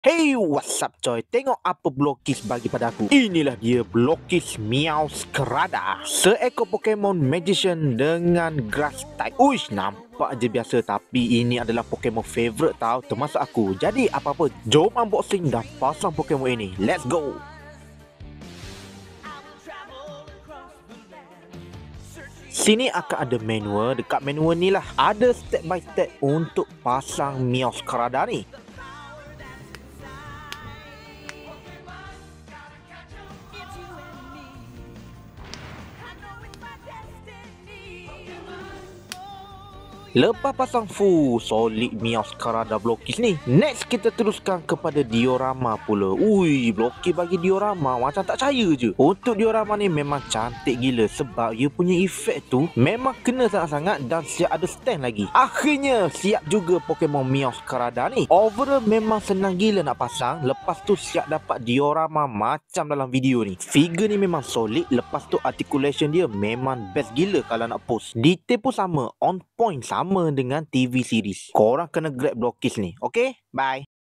Hey, what's up coy? Tengok apa Blokis bagi pada aku. Inilah dia Blokis Meowscarada, seekor Pokemon Magician dengan Grass type. Uish, nampak je biasa tapi ini adalah Pokemon favourite tau, termasuk aku. Jadi apa-apa, jom unboxing dan pasang Pokemon ini. Let's go! Sini akan ada manual. Dekat manual ni lah ada step by step untuk pasang Meowscarada ni. Lepas pasang full solid Meowscarada Blokis ni, next kita teruskan kepada diorama pula. Ui, Blokis bagi diorama macam tak percaya je. Untuk diorama ni memang cantik gila sebab dia punya efek tu memang kena sangat-sangat dan siap ada stand lagi. Akhirnya siap juga Pokemon Meowscarada ni. Overall memang senang gila nak pasang. Lepas tu siap dapat diorama macam dalam video ni. Figure ni memang solid. Lepas tu articulation dia memang best gila kalau nak post. Detail pun sama, on point sama dengan TV series. Korang kena grab Blokis ni. Okay? Bye.